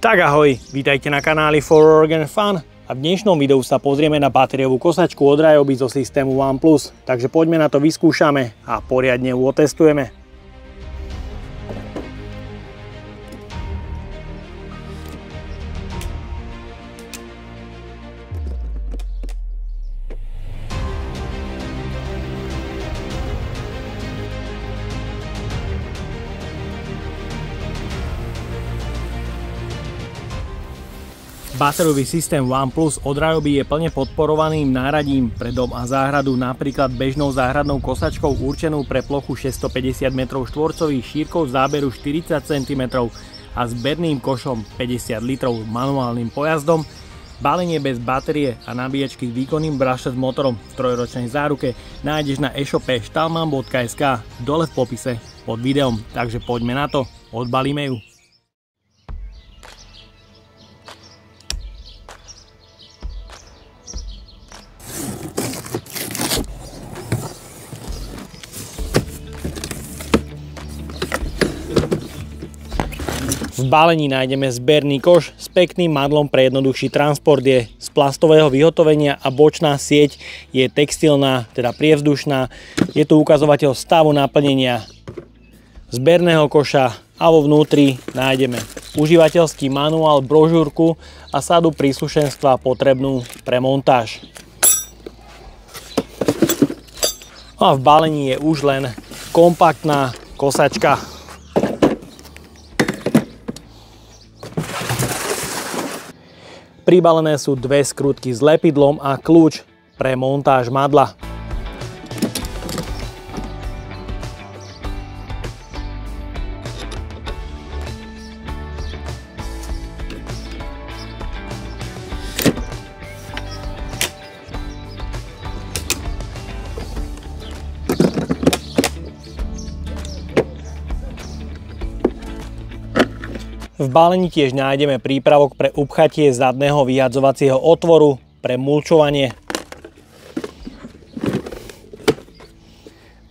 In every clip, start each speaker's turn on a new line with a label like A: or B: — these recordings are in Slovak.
A: Tak ahoj, vítajte na kanáli For Organ Fun a v dnešnom videu sa pozrieme na batériovú kosačku od Ryobi zo systému OnePlus. Takže poďme na to, vyskúšame a poriadne ju otestujeme. Batériový systém OnePlus od Ryobi je plne podporovaným náradím pre dom a záhradu, napríklad bežnou záhradnou kosačkou určenou pre plochu 650 m2, šírkou záberu 40 cm a zberným košom 50 litrov manuálnym pojazdom. Balenie bez batérie a nabíjačky s výkonným brushless motorom v trojročnej záruke nájdeš na e-shope stahlmann.sk dole v popise pod videom. Takže poďme na to, odbalíme ju. V balení nájdeme zberný koš s pekným madlom pre jednoduchší transport, je z plastového vyhotovenia a bočná sieť je textilná, teda prievzdušná. Je tu ukazovateľ stavu naplnenia zberného koša a vo vnútri nájdeme užívateľský manuál, brožúrku a sadu príslušenstva potrebnú pre montáž. A v balení je už len kompaktná kosačka. Pribalené sú dve skrutky s lepidlom a kľúč pre montáž madla. V balení tiež nájdeme prípravok pre upchatie zadného vyhadzovacieho otvoru pre mulčovanie.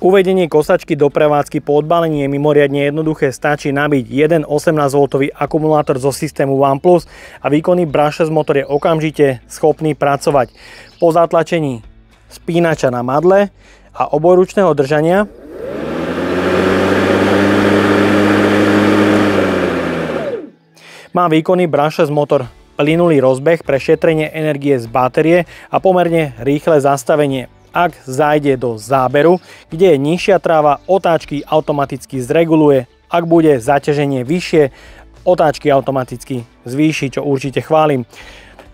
A: Uvedenie kosačky do prevádzky po odbalení je mimoriadne jednoduché, stačí nabiť jeden 18V akumulátor zo systému OnePlus a výkonný brushless motor je okamžite schopný pracovať. Po zatlačení spínača na madle a oboručného držania má výkonný brushless motor plynulý rozbeh pre šetrenie energie z batérie a pomerne rýchle zastavenie. Ak zájde do záberu, kde je nižšia tráva, otáčky automaticky zreguluje. Ak bude zaťaženie vyššie, otáčky automaticky zvýši, čo určite chválim.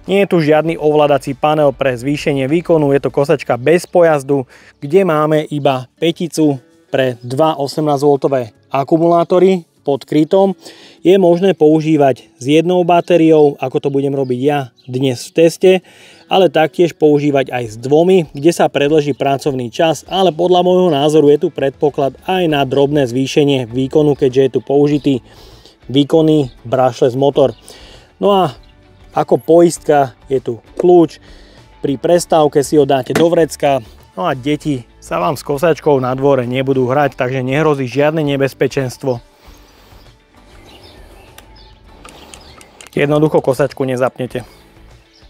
A: Nie je tu žiadny ovládací panel pre zvýšenie výkonu, je to kosačka bez pojazdu, kde máme iba peticu pre dva 18V akumulátory pod krytom. Je možné používať s jednou batériou, ako to budem robiť ja dnes v teste, ale taktiež používať aj s dvomi, kde sa predĺží pracovný čas, ale podľa môjho názoru je tu predpoklad aj na drobné zvýšenie výkonu, keďže je tu použitý výkonný brushless motor. No a ako poistka je tu kľúč, pri prestávke si ho dáte do vrecka, no a deti sa vám s kosačkou na dvore nebudú hrať, takže nehrozí žiadne nebezpečenstvo. Jednoducho kosačku nezapnete.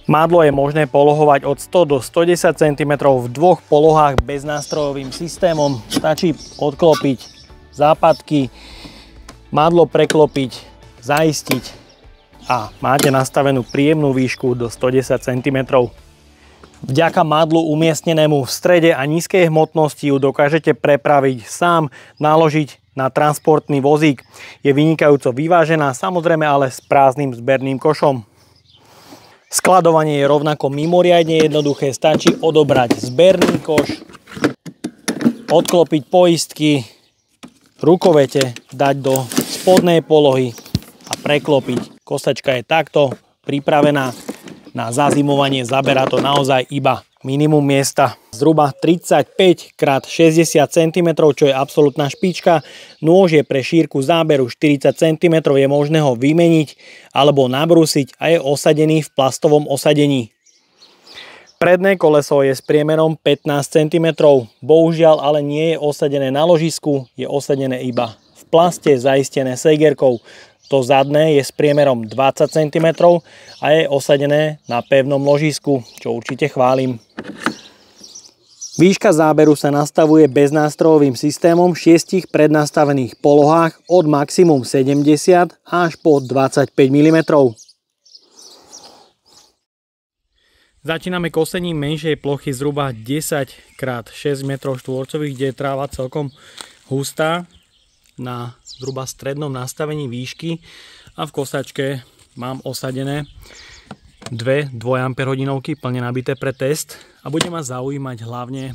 A: Madlo je možné polohovať od 100 do 110 cm v dvoch polohách beznástrojovým systémom. Stačí odklopiť západky, madlo preklopiť, zaistiť a máte nastavenú príjemnú výšku do 110 cm. Vďaka madlu umiestnenému v strede a nízkej hmotnosti ju dokážete prepraviť sám, naložiť na transportný vozík. Je vynikajúco vyvážená, samozrejme ale s prázdnym zberným košom. Skladovanie je rovnako mimoriadne jednoduché, stačí odobrať zberný koš, odklopiť poistky, rukovete dať do spodnej polohy a preklopiť. Kosačka je takto pripravená na zazimovanie, zaberá to naozaj iba minimum miesta. Zhruba 35 x 60 cm, čo je absolútna špička. Nôž je pre šírku záberu 40 cm, je možné ho vymeniť alebo nabrúsiť a je osadený v plastovom osadení. Predné koleso je s priemerom 15 cm, bohužiaľ ale nie je osadené na ložisku, je osadené iba v plaste, zaistené segerkou. To zadné je s priemerom 20 cm a je osadené na pevnom ložisku, čo určite chválim. Výška záberu sa nastavuje beznástrojovým systémom v 6 prednastavených polohách od maximum 70 až po 25 mm. Začíname kosením menšej plochy zhruba 10 x 6 m2, kde je tráva celkom hustá na zhruba strednom nastavení výšky a v kosačke mám osadené dve 2 Ah plne nabité pre test a bude ma zaujímať hlavne,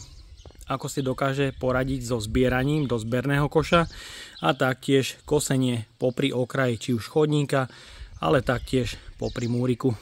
A: ako si dokáže poradiť so zbieraním do zberného koša a taktiež kosenie popri okraji či už chodníka, ale taktiež popri múriku.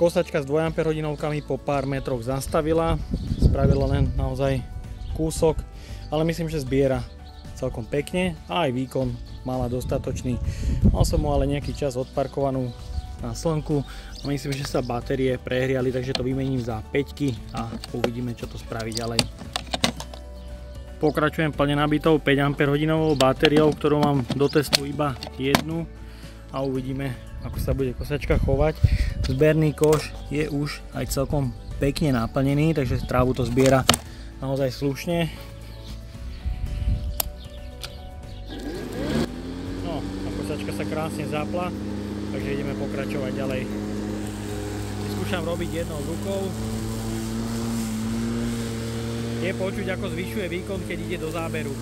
A: Kosačka s 2 Ah po pár metroch zastavila, spravila len naozaj kúsok, ale myslím, že zbiera celkom pekne a aj výkon mala dostatočný. Mal som mu ale nejaký čas odparkovanú na slnku a myslím, že sa batérie prehriali, takže to vymením za 5 a uvidíme, čo to spraví ďalej. Pokračujem plne nabitou 5 Ah batériou, ktorú mám do testu iba jednu a uvidíme, ako sa bude kosačka chovať. Zberný koš je už aj celkom pekne naplnený, takže trávu to zbiera naozaj slušne. No a kosačka sa krásne zapla, takže ideme pokračovať ďalej. Skúšam robiť jednou rukou. Je počuť, ako zvyšuje výkon, keď ide do záberu.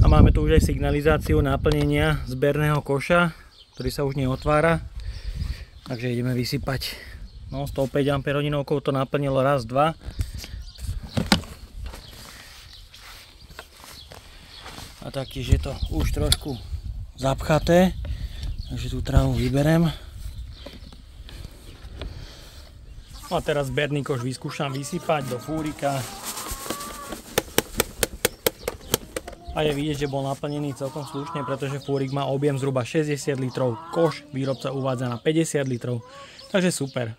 A: A máme tu už aj signalizáciu naplnenia zberného koša, ktorý sa už neotvára. Takže ideme vysypať. No, 105 Ah to naplnilo raz, dva. A taktiež je to už trošku zapchaté. Takže tú trávu vyberem. A teraz zberný koš vyskúšam vysypať do fúrika. A je vidieť, že bol naplnený celkom slušne, pretože fúrik má objem zhruba 60 litrov, koš výrobca uvádza na 50 litrov, takže super.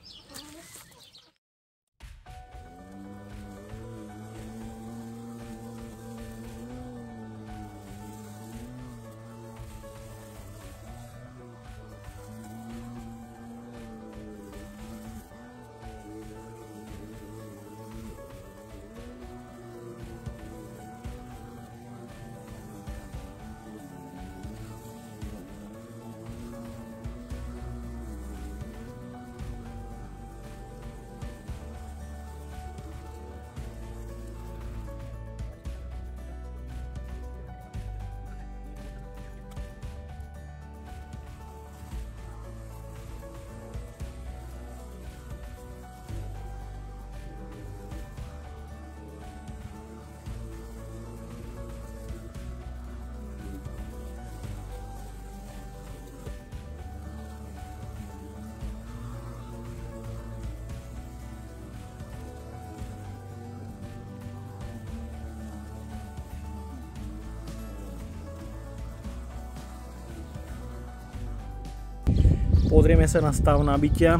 A: Pozrieme sa na stav nabitia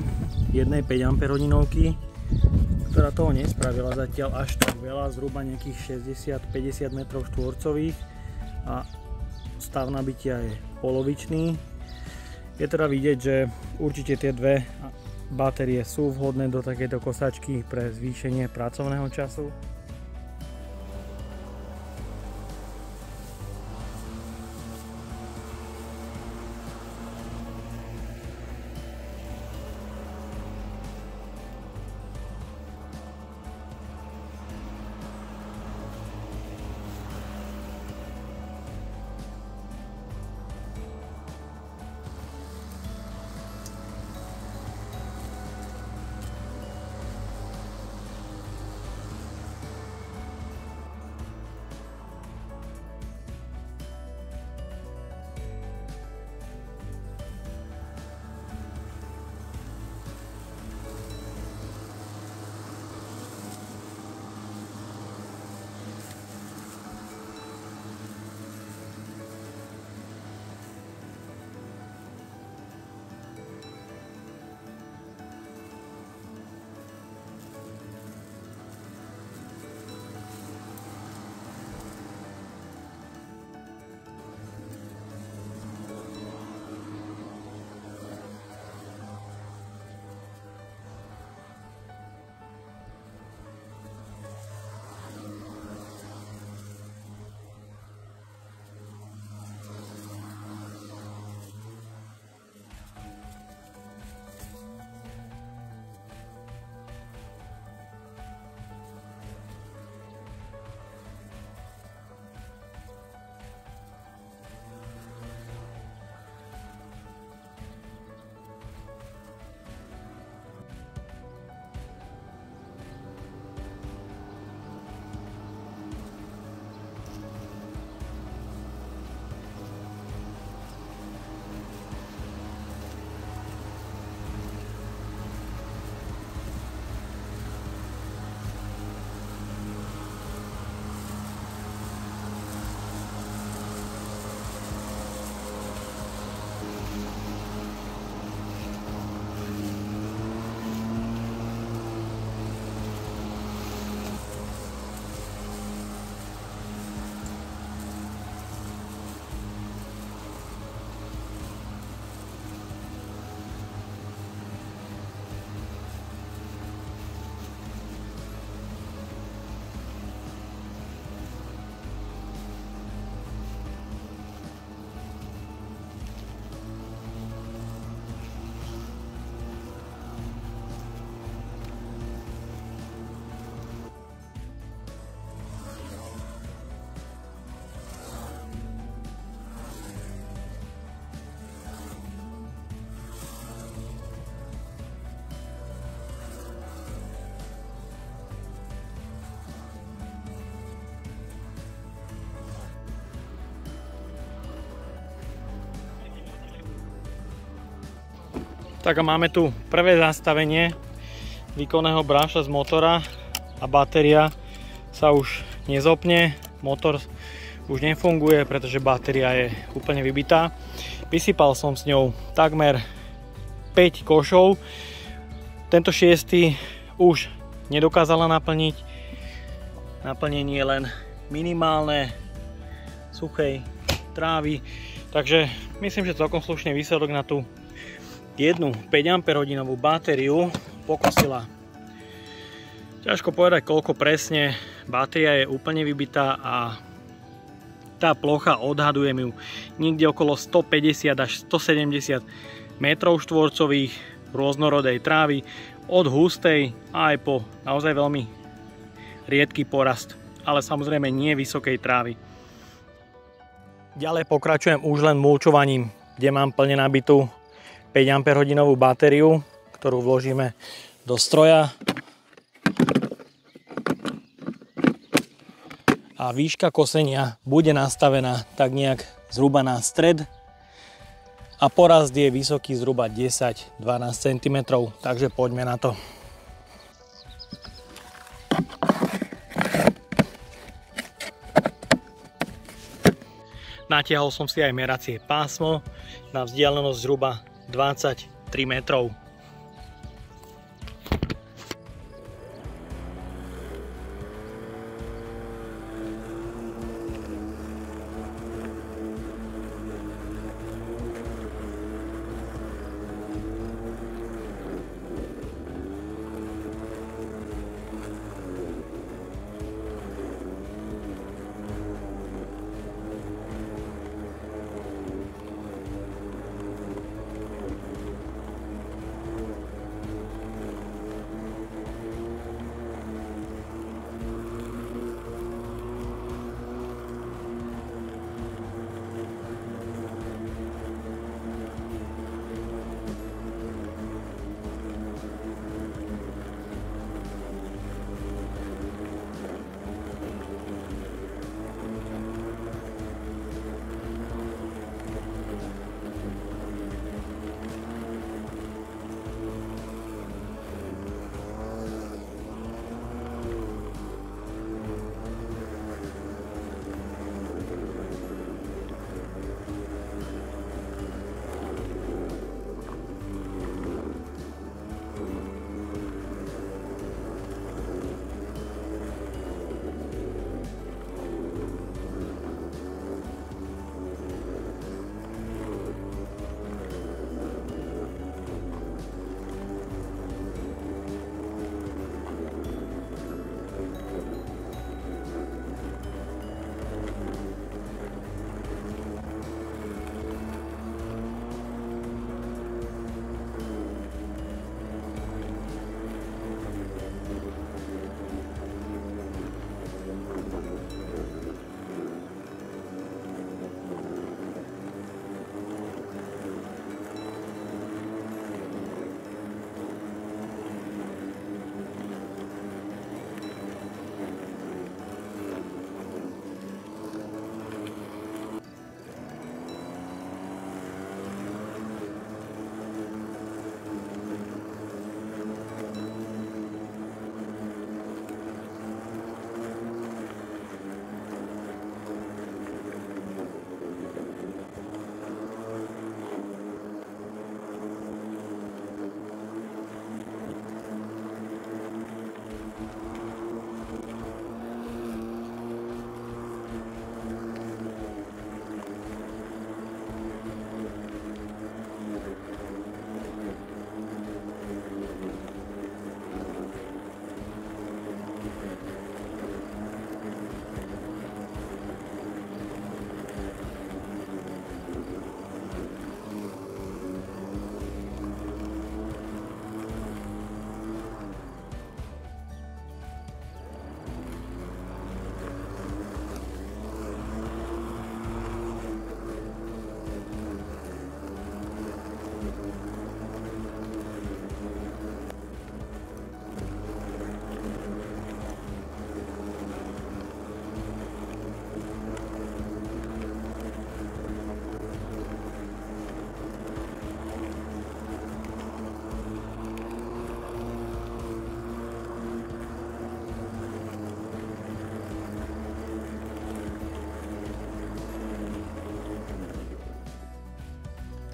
A: jednej 5 Ah, ktorá toho nespravila zatiaľ až tak veľa, zhruba nejakých 60-50 m2 a stav nabitia je polovičný. Je teda vidieť, že určite tie dve batérie sú vhodné do takejto kosačky pre zvýšenie pracovného času. Tak a máme tu prvé zastavenie výkonného bráša z motora a batéria sa už nezopne, motor už nefunguje, pretože batéria je úplne vybitá. Vysypal som s ňou takmer 5 košov. Tento 6. už nedokázala naplniť. Naplnenie len minimálne suchej trávy. Takže myslím, že celkom slušný výsledok na tú jednu 5 Ah batériu pokosila. Ťažko povedať koľko presne, batéria je úplne vybitá a tá plocha, odhadujem ju niekde okolo 150 až 170 m2 rôznorodej trávy, od hustej aj po naozaj veľmi riedky porast, ale samozrejme nie vysokej trávy. Ďalej pokračujem už len mulčovaním, kde mám plne nabitú 5 Ah batériu, ktorú vložíme do stroja. A výška kosenia bude nastavená tak nejak zhruba na stred a porast je vysoký zhruba 10-12 cm, takže poďme na to. Natiahol som si aj meracie pásmo na vzdialenosť zhruba 20 3 metrov.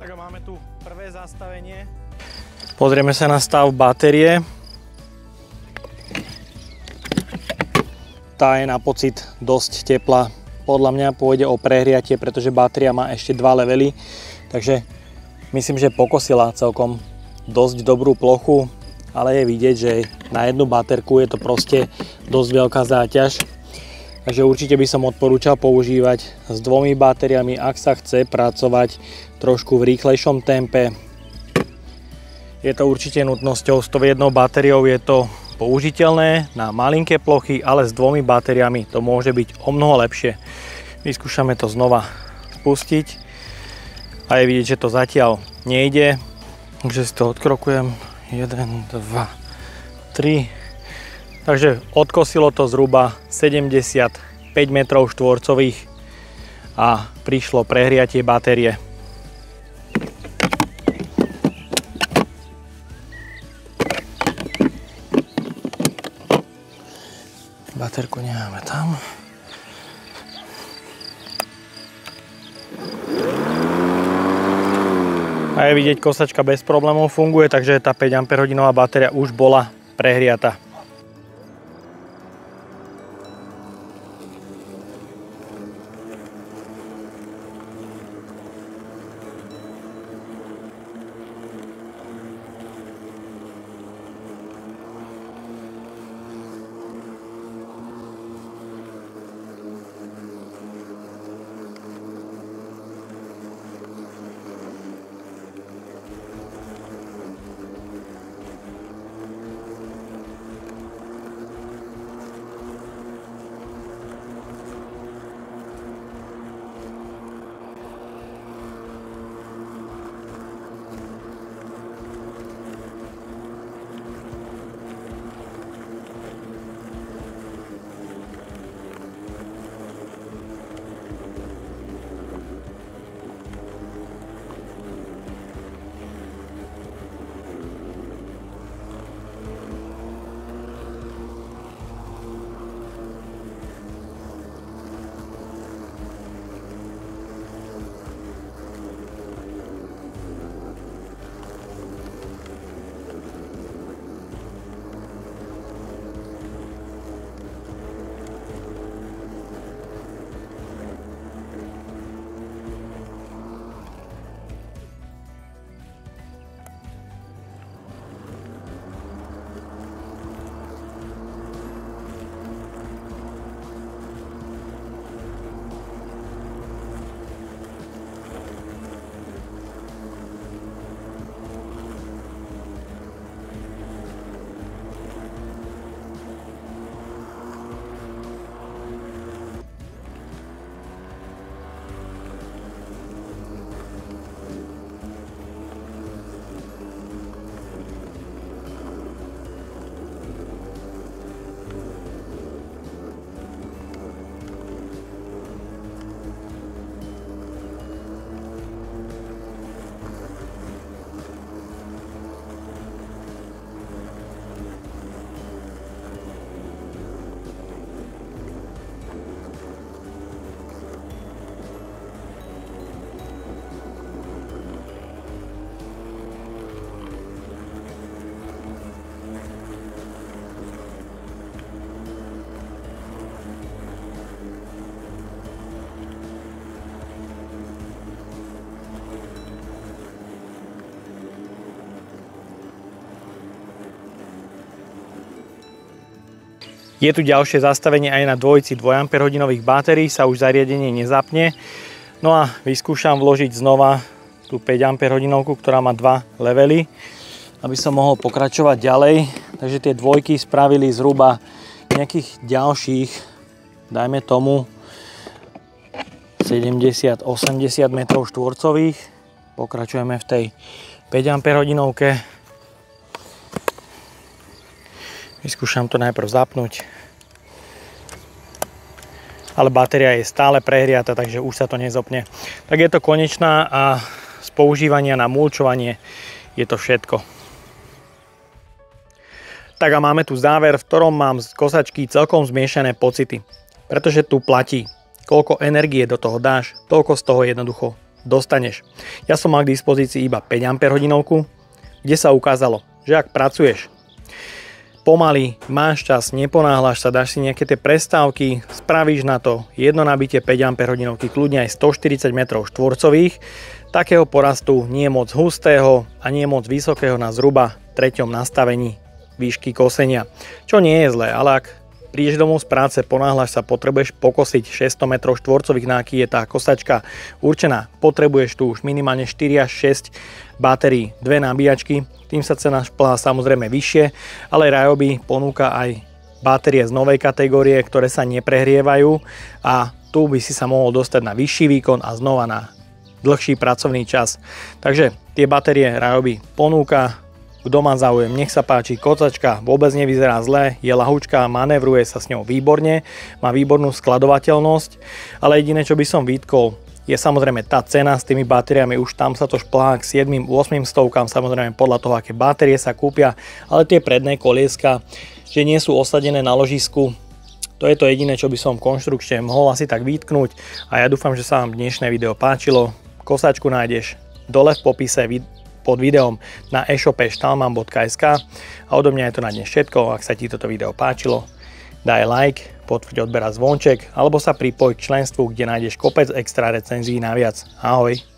A: Tak máme tu prvé zastavenie. Pozrieme sa na stav batérie. Tá je na pocit dosť teplá. Podľa mňa pôjde o prehriatie, pretože batéria má ešte 2 levely. Takže myslím, že pokosila celkom dosť dobrú plochu, ale je vidieť, že na jednu baterku je to proste dosť veľká záťaž. Takže určite by som odporúčal používať s 2 batériami, ak sa chce pracovať trošku v rýchlejšom tempe. Je to určite nutnosťou, s tou jednou batériou je to použiteľné na malinké plochy, ale s 2 batériami to môže byť o mnoho lepšie. Vyskúšame to znova spustiť a je vidieť, že to zatiaľ nejde. Takže si to odkrokujem. 1, 2, 3. Takže odkosilo to zhruba 75 metrov štvorcových a prišlo prehriatie batérie. Baterku necháme tam. A je vidieť, kosačka bez problémov funguje, takže tá 5 Ah batéria už bola prehriata. Je tu ďalšie zastavenie aj na dvojici 2 Ah batérií, sa už zariadenie nezapne. No a vyskúšam vložiť znova tú 5 Ah, ktorá má 2 levely, aby som mohol pokračovať ďalej. Takže tie dvojky spravili zhruba nejakých ďalších, dajme tomu 70-80 metrov štvorcových. Pokračujeme v tej 5 Ah. Vyskúšam to najprv zapnúť. Ale batéria je stále prehriata, takže už sa to nezopne. Tak je to konečná a z používania na mulčovanie je to všetko. Tak a máme tu záver, v ktorom mám z kosačky celkom zmiešané pocity. Pretože tu platí, koľko energie do toho dáš, toľko z toho jednoducho dostaneš. Ja som mal k dispozícii iba 5 Ah, kde sa ukázalo, že ak pracuješ pomaly, máš čas, neponáhľaš sa, dáš si nejaké tie prestávky, spravíš na to jedno nabitie 5 Ah, kľudne aj 140 metrov štvorcových, takého porastu nie moc hustého a nie moc vysokého na zhruba 3. nastavení výšky kosenia. Čo nie je zlé, ale ak prídeš domov z práce, ponáhľaš sa, potrebuješ pokosiť 600 metrov štvorcových, na aký je tá kosačka určená, potrebuješ tu už minimálne 4 až 6 batérií, 2 nabíjačky, tým sa cena šplhá samozrejme vyššie, ale Ryobi ponúka aj batérie z novej kategórie, ktoré sa neprehrievajú a tu by si sa mohol dostať na vyšší výkon a znova na dlhší pracovný čas. Takže tie batérie Ryobi ponúka. Kto má záujem, nech sa páči, kosačka vôbec nevyzerá zle, je ľahučká, manévruje sa s ňou výborne, má výbornú skladovateľnosť, ale jediné, čo by som vytkol, je samozrejme tá cena s tými batériami, už tam sa to šplhá k 7-8 stovkám, samozrejme podľa toho, aké batérie sa kúpia, ale tie predné kolieska, že nie sú osadené na ložisku, to je to jediné, čo by som konštrukčne mohol asi tak vytknúť a ja dúfam, že sa vám dnešné video páčilo. Kosačku nájdeš v dole v popise pod videom na e-shope stalman.sk. A odo mňa je to na dnes všetko. Ak sa ti toto video páčilo, daj like, potvrď odber a zvonček, alebo sa pripoj k členstvu, kde nájdeš kopec extra recenzií naviac. Ahoj!